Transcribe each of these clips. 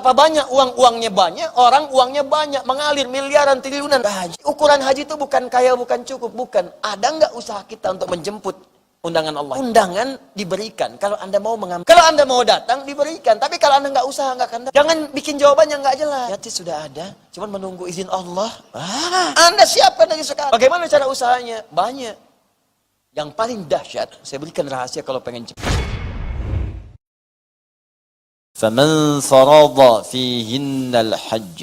Betapa banyak uangnya banyak, orang uangnya banyak, mengalir miliaran, triliunan. Haji. Ukuran haji itu bukan kaya, bukan cukup, bukan. Ada nggak usaha kita untuk menjemput undangan Allah? Undangan diberikan. Kalau Anda mau mengambil, kalau Anda mau datang diberikan. Tapi kalau Anda nggak usaha, nggak akan datang. Jangan bikin jawaban yang nggak jelas. Niatnya sudah ada, cuman menunggu izin Allah. Anda siapkan dari sekarang. Bagaimana cara usahanya? Banyak. Yang paling dahsyat, saya berikan rahasia kalau pengen cepat. فَمَنْ فَرَضَ فِيهِنَّ الْحَجَّ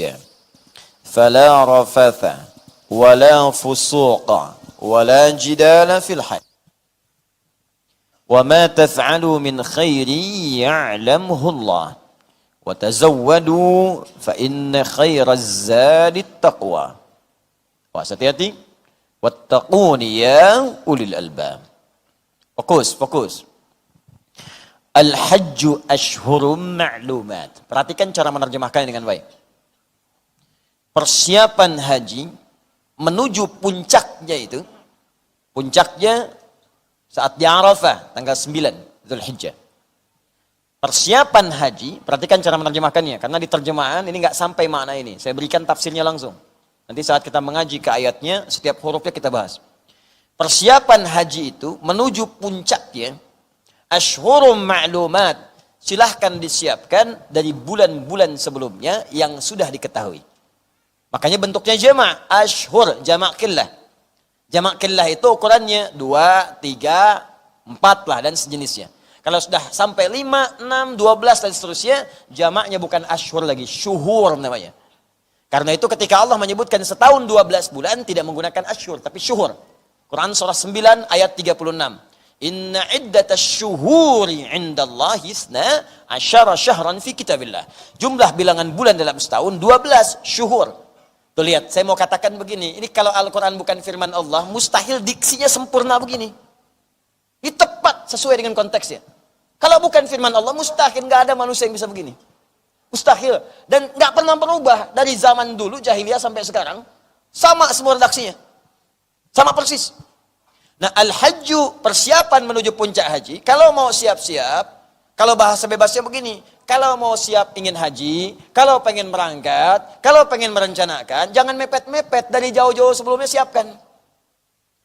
فَلَا رَفَثَ وَلَا فُسُوقَ وَلَا جِدَالَ فِي الْحَجِّ وَمَا تَفْعَلُوا مِنْ خَيْرٍ يَعْلَمْهُ اللَّهُ وَتَزَوَّدُوا فَإِنَّ خَيْرَ الزَّادِ التَّقْوَى. Hati-hati. وَاتَّقُونِ يَا أُولِي الْأَلْبَابِ. Fokus. Al-hajju ashhurum ma'lumat. Perhatikan cara menerjemahkan dengan baik. Persiapan haji menuju puncaknya itu, puncaknya saat di Arafah tanggal 9 Dzulhijjah. Persiapan haji, perhatikan cara menerjemahkannya, karena di terjemahan ini nggak sampai makna ini. Saya berikan tafsirnya langsung. Nanti saat kita mengaji ke ayatnya, setiap hurufnya kita bahas. Persiapan haji itu menuju puncaknya ashhurum ma'lumat, silahkan disiapkan dari bulan-bulan sebelumnya yang sudah diketahui. Makanya bentuknya jamak, ashhur, jamak qillah. Jamak qillah itu ukurannya 2, 3, 4 lah dan sejenisnya. Kalau sudah sampai 5, 6, 12 dan seterusnya, jamaknya bukan ashhur lagi, syuhur namanya. Karena itu ketika Allah menyebutkan setahun 12 bulan tidak menggunakan ashhur tapi syuhur. Quran surah 9 ayat 36. Inna iddatasy syuhuri 'indallahi 12 syahran fi kitabillah. Jumlah bilangan bulan dalam setahun 12 syuhur. Tuh lihat, saya mau katakan begini, ini kalau Al-Qur'an bukan firman Allah, mustahil diksinya sempurna begini. Ini tepat sesuai dengan konteksnya. Kalau bukan firman Allah, mustahil, nggak ada manusia yang bisa begini. Mustahil. Dan nggak pernah berubah dari zaman dulu jahiliyah sampai sekarang. Sama semua redaksinya. Sama persis. Nah, al-hajju, persiapan menuju puncak haji. Kalau mau siap-siap, kalau bahasa bebasnya begini, kalau mau siap ingin haji, kalau pengen berangkat, kalau pengen merencanakan, jangan mepet-mepet, dari jauh-jauh sebelumnya siapkan.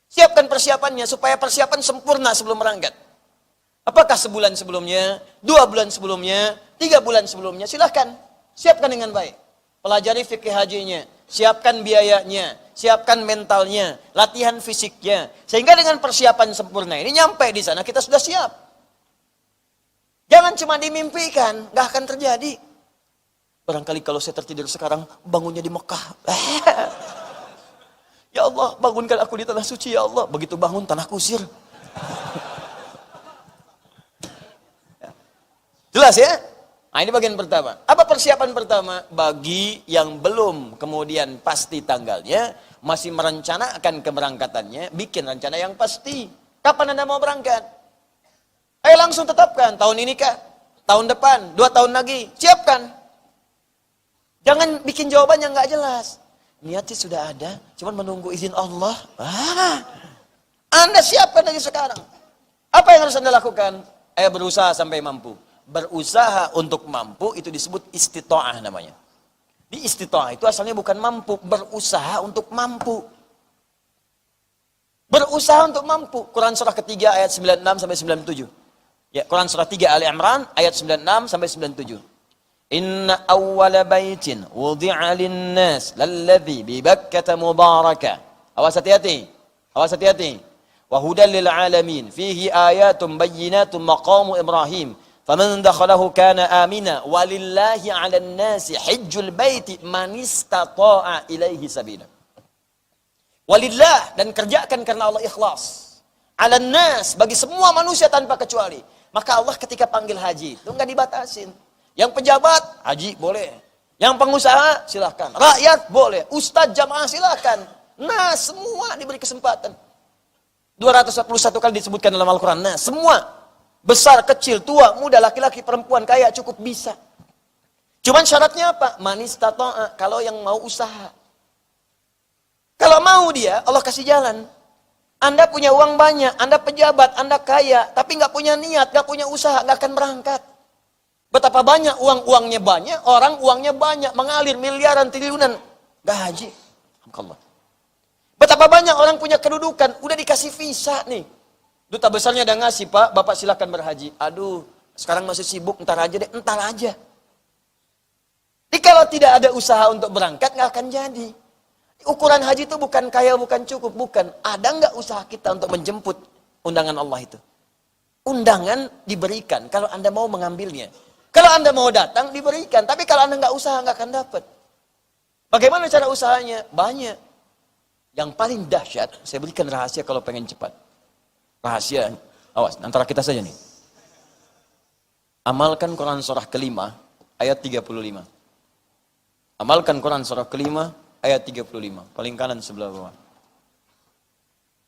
Siapkan persiapannya, supaya persiapan sempurna sebelum berangkat. Apakah sebulan sebelumnya, 2 bulan sebelumnya, 3 bulan sebelumnya, silahkan. Siapkan dengan baik. Pelajari fikih hajinya, siapkan biayanya, siapkan mentalnya, latihan fisiknya. Sehingga dengan persiapan sempurna ini nyampe di sana kita sudah siap. Jangan cuma dimimpikan, gak akan terjadi. Barangkali kalau saya tertidur sekarang, bangunnya di Mekah. Ya Allah, bangunkan aku di tanah suci ya Allah. Begitu bangun tanah kusir. Jelas ya? Nah, ini bagian pertama. Apa persiapan pertama? Bagi yang belum kemudian pasti tanggalnya, masih merencanakan keberangkatannya, bikin rencana yang pasti. Kapan Anda mau berangkat? Ayo langsung tetapkan. Tahun ini kah? Tahun depan? 2 tahun lagi? Siapkan. Jangan bikin jawaban yang nggak jelas. Niatnya sudah ada, cuman menunggu izin Allah. Anda siapkan dari sekarang. Apa yang harus Anda lakukan? Ayo berusaha sampai mampu. Berusaha untuk mampu itu disebut istita'ah namanya. Di istita'ah itu asalnya bukan mampu, berusaha untuk mampu. Berusaha untuk mampu. Quran surah ketiga ayat 96 sampai 97. Ya, Quran surah 3 Ali Imran ayat 96 sampai 97. Inna awwala baitin wudi'a lin-nas lalladzi bi Bakkah mubarakah. Awas hati-hati. Awas hati-hati. Wa hudal lil alamin fihi ayatun bayyinatun maqamu Ibrahim. Faman dakhalahu kana amina walillahi 'alan nasi hajjul baiti man istata'a ilaihi sabila. Walillah, dan kerjakan karena Allah ikhlas. 'Alan nas, bagi semua manusia tanpa kecuali. Maka Allah ketika panggil haji itu enggak dibatasin. Yang pejabat haji boleh. Yang pengusaha silahkan. Rakyat boleh. Ustadz jamaah silahkan. Nah, semua diberi kesempatan. 241 kali disebutkan dalam Al-Qur'an. Nah, semua besar, kecil, tua, muda, laki-laki, perempuan, kaya, cukup bisa. Cuman syaratnya apa? Manis tato'a, kalau yang mau usaha. Kalau mau dia, Allah kasih jalan. Anda punya uang banyak, Anda pejabat, Anda kaya, tapi nggak punya niat, nggak punya usaha, nggak akan berangkat. Betapa banyak uangnya banyak, orang uangnya banyak, mengalir miliaran, triliunan, gak haji. Allah. Betapa banyak orang punya kedudukan, udah dikasih visa nih. Duta besarnya udah ngasih, Pak, Bapak silakan berhaji. Aduh, sekarang masih sibuk, entar aja deh, entar aja. Jadi kalau tidak ada usaha untuk berangkat, nggak akan jadi. Ukuran haji itu bukan kaya, bukan cukup, bukan. Ada nggak usaha kita untuk menjemput undangan Allah itu? Undangan diberikan kalau Anda mau mengambilnya. Kalau Anda mau datang, diberikan. Tapi kalau Anda nggak usaha, nggak akan dapat. Bagaimana cara usahanya? Banyak. Yang paling dahsyat, saya berikan rahasia kalau pengen cepat. Rahasia, awas, antara kita saja nih. Amalkan Quran surah kelima, ayat 35. Amalkan Quran surah kelima, ayat 35. Paling kanan sebelah bawah.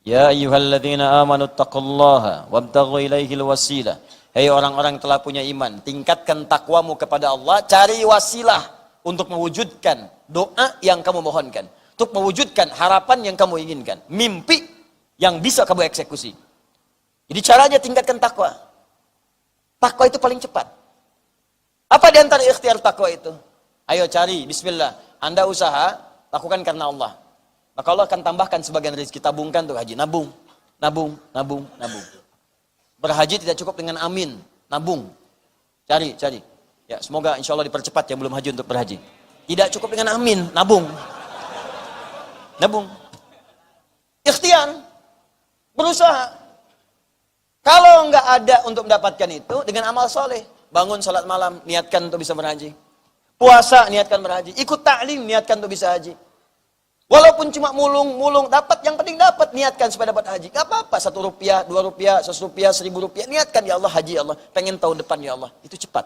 Ya ayyuhalladzina amanu taqullaha wabtaghu ilaihil wasilah. Hei orang-orang telah punya iman, tingkatkan takwamu kepada Allah, cari wasilah untuk mewujudkan doa yang kamu mohonkan, untuk mewujudkan harapan yang kamu inginkan, mimpi yang bisa kamu eksekusi. Jadi caranya tingkatkan takwa. Takwa itu paling cepat. Apa di antara ikhtiar takwa itu? Ayo cari, bismillah. Anda usaha, lakukan karena Allah. Maka Allah akan tambahkan sebagian rezeki, tabungkan untuk haji. Nabung, nabung, nabung, nabung. Berhaji tidak cukup dengan amin, nabung. Cari. Ya, semoga insya Allah dipercepat yang belum haji untuk berhaji. Tidak cukup dengan amin, nabung. Nabung. Ikhtiar. Berusaha. Kalau nggak ada untuk mendapatkan itu, dengan amal soleh. Bangun salat malam, niatkan untuk bisa berhaji. Puasa, niatkan berhaji. Ikut ta'lim, niatkan untuk bisa haji. Walaupun cuma mulung, dapat, yang penting dapat, niatkan supaya dapat haji. Gak apa-apa, 1 rupiah, 2 rupiah, 100 rupiah, 1000 rupiah, niatkan ya Allah haji ya Allah. Pengen tahun depan ya Allah, itu cepat.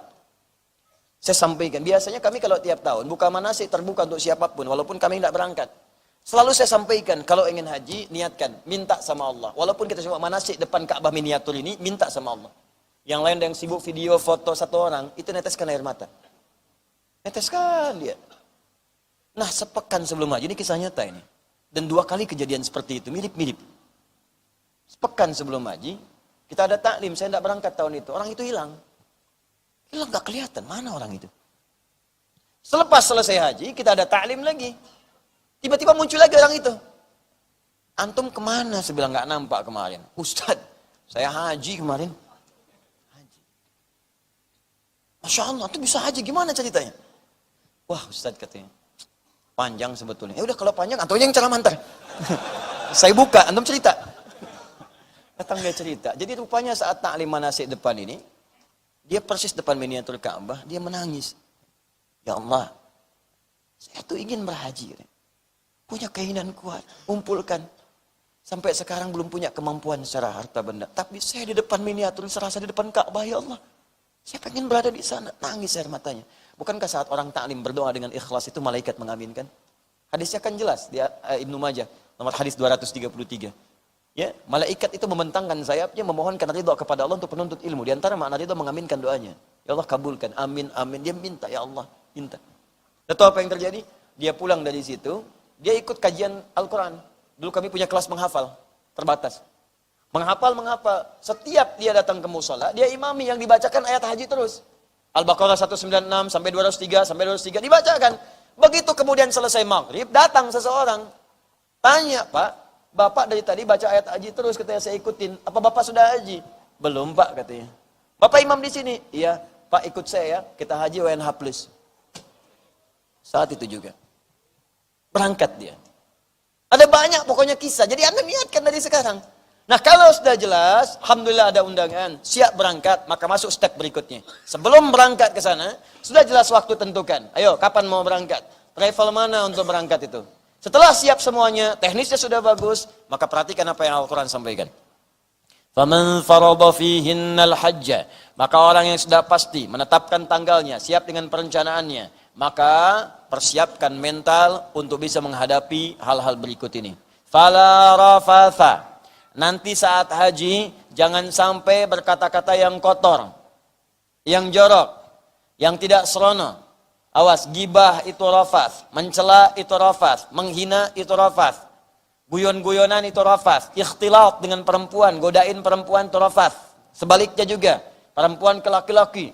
Saya sampaikan, biasanya kami kalau tiap tahun, buka manasik terbuka untuk siapapun, walaupun kami tidak berangkat. Selalu saya sampaikan, kalau ingin haji, niatkan, minta sama Allah. Walaupun kita cuma manasik depan Ka'bah miniatur ini, minta sama Allah. Yang lain yang sibuk video, foto satu orang, itu neteskan air mata. Neteskan dia. Nah, sepekan sebelum haji, ini kisah nyata ini. Dan 2 kali kejadian seperti itu, mirip-mirip. Sepekan sebelum haji, kita ada taklim, saya tidak berangkat tahun itu. Orang itu hilang. Hilang, gak kelihatan, mana orang itu. Selepas selesai haji, kita ada taklim lagi. Tiba-tiba muncul lagi orang itu. Antum kemana? Saya bilang, gak nampak kemarin. Ustadz, saya haji kemarin. Haji. Masya Allah, antum bisa haji, gimana ceritanya? Wah, Ustadz katanya. Panjang sebetulnya. Ya udah kalau panjang, antum yang ceramah antar. Saya buka, antum cerita. Datang dia cerita. Jadi rupanya saat taklim manasik depan ini, dia persis depan miniatur Ka'bah, dia menangis. Ya Allah, saya tuh ingin berhaji. Punya keinginan kuat, kumpulkan. Sampai sekarang belum punya kemampuan secara harta benda. Tapi saya di depan miniatur, serasa di depan Ka'bah, ya Allah. Saya pengen berada di sana, nangis air matanya. Bukankah saat orang taklim berdoa dengan ikhlas itu malaikat mengaminkan? Hadisnya kan jelas di Ibnu Majah, nomor hadis 233. Ya, malaikat itu membentangkan sayapnya memohonkan ridha kepada Allah untuk penuntut ilmu. Di antara makna ridha mengaminkan doanya. Ya Allah kabulkan, amin, amin. Dia minta, ya Allah, minta. Tahu apa yang terjadi? Dia pulang dari situ, dia ikut kajian Al-Quran. Dulu kami punya kelas menghafal, terbatas. Menghafal. Setiap dia datang ke musola, dia imami yang dibacakan ayat haji terus. Al-Baqarah 196 sampai 203 dibacakan. Begitu kemudian selesai maghrib, datang seseorang. Tanya, Pak, Bapak dari tadi baca ayat haji terus, katanya saya ikutin. Apa Bapak sudah haji? Belum, Pak, katanya. Bapak imam di sini? Iya, Pak ikut saya ya, kita haji WNH+. Saat itu juga. Berangkat dia. Ada banyak pokoknya kisah, jadi Anda niatkan dari sekarang. Nah kalau sudah jelas, alhamdulillah ada undangan, siap berangkat, maka masuk step berikutnya. Sebelum berangkat ke sana, sudah jelas waktu tentukan. Ayo, kapan mau berangkat? Travel mana untuk berangkat itu? Setelah siap semuanya, teknisnya sudah bagus, maka perhatikan apa yang Al-Quran sampaikan. فَمَنْ فَرَضَ فِيهِنَّ الْحَجَّ. Maka orang yang sudah pasti menetapkan tanggalnya, siap dengan perencanaannya, maka persiapkan mental untuk bisa menghadapi hal-hal berikut ini. فَلَا رَفَثَ. Nanti saat haji, jangan sampai berkata-kata yang kotor, yang jorok, yang tidak serono. Awas, gibah itu rafath, mencela itu rafath, menghina itu rafath, guyon-guyonan itu rafath, ikhtilat dengan perempuan, godain perempuan itu rafath. Sebaliknya juga, perempuan ke laki-laki.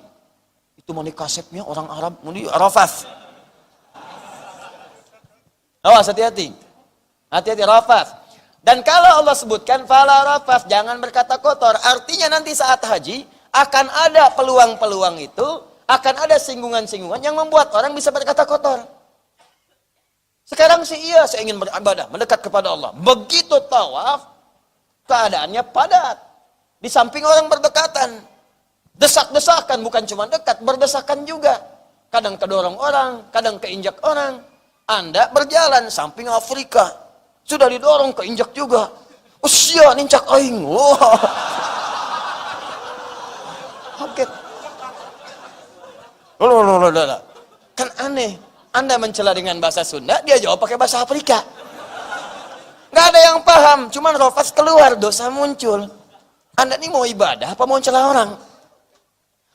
Itu mau kasepnya orang Arab, mau Rafath. Awas, hati-hati. Hati-hati, Rafath. Dan kalau Allah sebutkan, fala rafath, jangan berkata kotor. Artinya nanti saat haji, akan ada peluang-peluang itu, akan ada singgungan-singgungan yang membuat orang bisa berkata kotor. Sekarang sih iya, saya ingin beribadah, mendekat kepada Allah. Begitu tawaf, keadaannya padat. Di samping orang berdekatan. Desak-desakan, bukan cuma dekat, berdesakan juga. Kadang kedorong orang, kadang keinjak orang. Anda berjalan samping Afrika, sudah didorong keinjak juga. Usia nincak aing. Wah. Kaget. Loh. Kan aneh. Anda mencela dengan bahasa Sunda, dia jawab pakai bahasa Afrika. Nggak ada yang paham, cuman Rafath keluar, dosa muncul. Anda ini mau ibadah apa mau celah orang?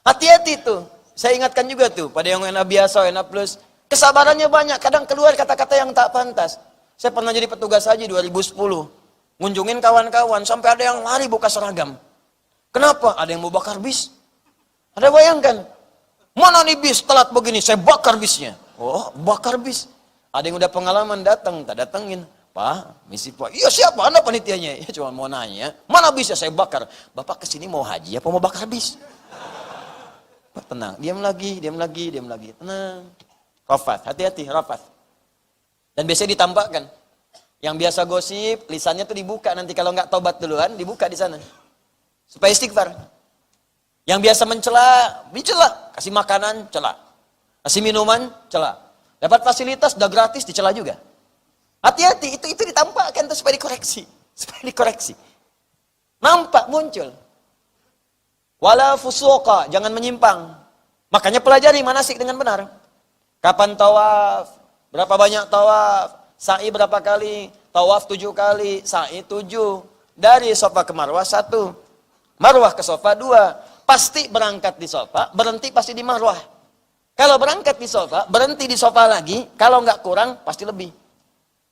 Hati-hati tuh. Saya ingatkan juga tuh pada yang WNA biasa, WNA plus. Kesabarannya banyak, kadang keluar kata-kata yang tak pantas. Saya pernah jadi petugas haji 2010. Ngunjungin kawan-kawan, sampai ada yang lari buka seragam. Kenapa? Ada yang mau bakar bis. Ada bayangkan, mana nih bis telat begini, saya bakar bisnya. Oh, bakar bis. Ada yang udah pengalaman datang, tak datengin. Pak, misi Pak. Iya siapa? Anda panitianya. Ya cuma mau nanya, mana bisnya saya bakar. Bapak kesini mau haji apa mau bakar bis? Pak tenang, diam lagi. Tenang. Rafath, hati-hati, Rafath. Dan biasanya ditambahkan. Yang biasa gosip, lisannya tuh dibuka. Nanti kalau nggak tobat duluan, dibuka di sana. Supaya istighfar. Yang biasa mencela, dicela. Kasih makanan, cela. Kasih minuman, cela. Dapat fasilitas, udah gratis, dicela juga. Hati-hati, itu ditampakkan tuh supaya dikoreksi. Nampak muncul. Wala fusuqa, jangan menyimpang. Makanya pelajari manasik dengan benar. Kapan tawaf? Berapa banyak tawaf? Sa'i berapa kali? Tawaf 7 kali, sa'i 7. Dari Safa ke Marwah 1. Marwah ke Safa 2. Pasti berangkat di Safa, berhenti pasti di Marwah. Kalau berangkat di Safa, berhenti di Safa lagi, kalau nggak kurang, pasti lebih.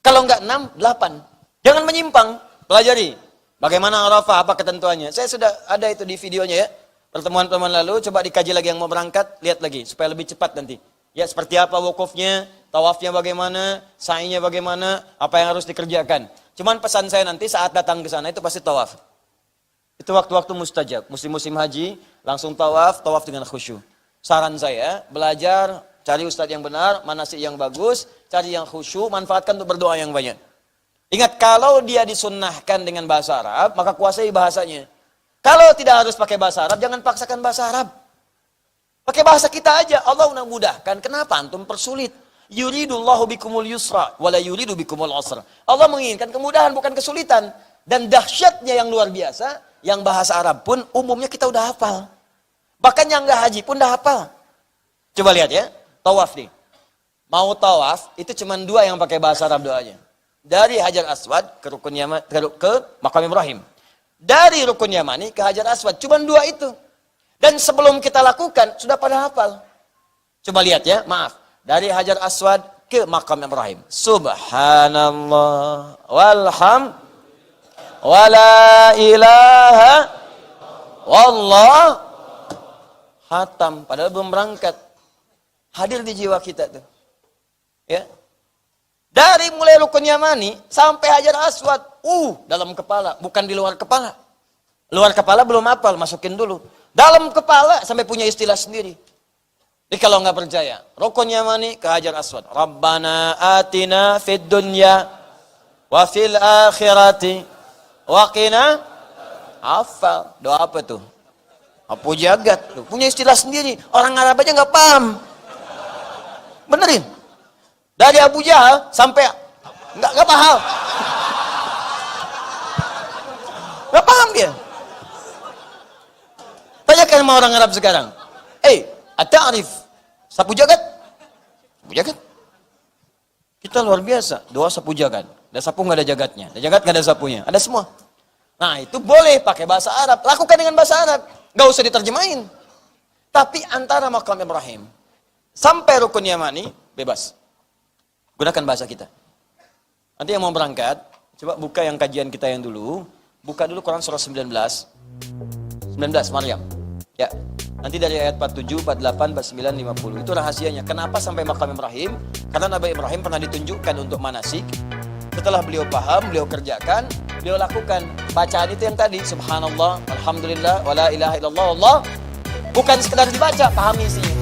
Kalau nggak 6, 8. Jangan menyimpang, pelajari. Bagaimana Arafah, apa ketentuannya. Saya sudah ada itu di videonya ya. Pertemuan-pertemuan lalu, coba dikaji lagi yang mau berangkat, lihat lagi, supaya lebih cepat nanti. Ya, seperti apa wukufnya, tawafnya bagaimana, sa'inya bagaimana, apa yang harus dikerjakan. Cuman pesan saya nanti saat datang ke sana itu pasti tawaf. Itu waktu-waktu mustajab, musim-musim haji, langsung tawaf dengan khusyuk. Saran saya, belajar, cari ustadz yang benar, manasik yang bagus, cari yang khusyuk, manfaatkan untuk berdoa yang banyak. Ingat, kalau dia disunnahkan dengan bahasa Arab, maka kuasai bahasanya. Kalau tidak harus pakai bahasa Arab, jangan paksakan bahasa Arab. Pakai bahasa kita aja, Allah udah mudahkan. Kenapa antum persulit? Yuridullahu bikumul yusra, wala yuridu bikumul usra. Allah menginginkan kemudahan, bukan kesulitan. Dan dahsyatnya yang luar biasa, yang bahasa Arab pun umumnya kita udah hafal. Bahkan yang nggak haji pun udah hafal. Coba lihat ya, tawaf nih. Mau tawaf, itu cuma 2 yang pakai bahasa Arab doanya. Dari Hajar Aswad ke Rukun Yaman, ke Maqam Ibrahim. Dari Rukun Yamani ke Hajar Aswad, cuma 2 itu. Dan sebelum kita lakukan, sudah pada hafal. Coba lihat ya, maaf. Dari Hajar Aswad ke Maqam Ibrahim. Subhanallah walham wala ilaha wallah. Hatam, padahal belum berangkat. Hadir di jiwa kita tuh. Ya. Dari mulai Rukun Yamani sampai Hajar Aswad, dalam kepala, bukan di luar kepala. Luar kepala belum hafal, masukin dulu. Dalam kepala sampai punya istilah sendiri. Jadi kalau nggak percaya, Rukun Yamani ke Hajar Aswad. Rabbana atina fid dunya wa fil akhirati wa qina. Hafal. Doa apa tuh? Apu jagat tuh. Punya istilah sendiri. Orang Arab aja nggak paham. Benerin. Dari Abu Jahal sampai nggak paham. Nggak paham dia. Tanyakan sama orang Arab sekarang. At-ta'rif sapu jagat? Sapu jagat? Kita luar biasa. Doa sapu jagat. Ada sapu nggak ada jagatnya. Ada jagat nggak ada sapunya. Ada semua. Nah itu boleh pakai bahasa Arab. Lakukan dengan bahasa Arab. Nggak usah diterjemahin. Tapi antara Maqam Ibrahim sampai Rukun Yamani bebas. Gunakan bahasa kita. Nanti yang mau berangkat, coba buka yang kajian kita yang dulu. Buka dulu Quran surah 19. 19 Maryam. Ya. Nanti dari ayat 47, 48, 49, 50. Itu rahasianya. Kenapa sampai makam Ibrahim? Karena Nabi Ibrahim pernah ditunjukkan untuk manasik. Setelah beliau paham, beliau kerjakan, beliau lakukan. Bacaan itu yang tadi, subhanallah, alhamdulillah, wala ilaha illallah, Allah. Bukan sekedar dibaca, pahami isinya.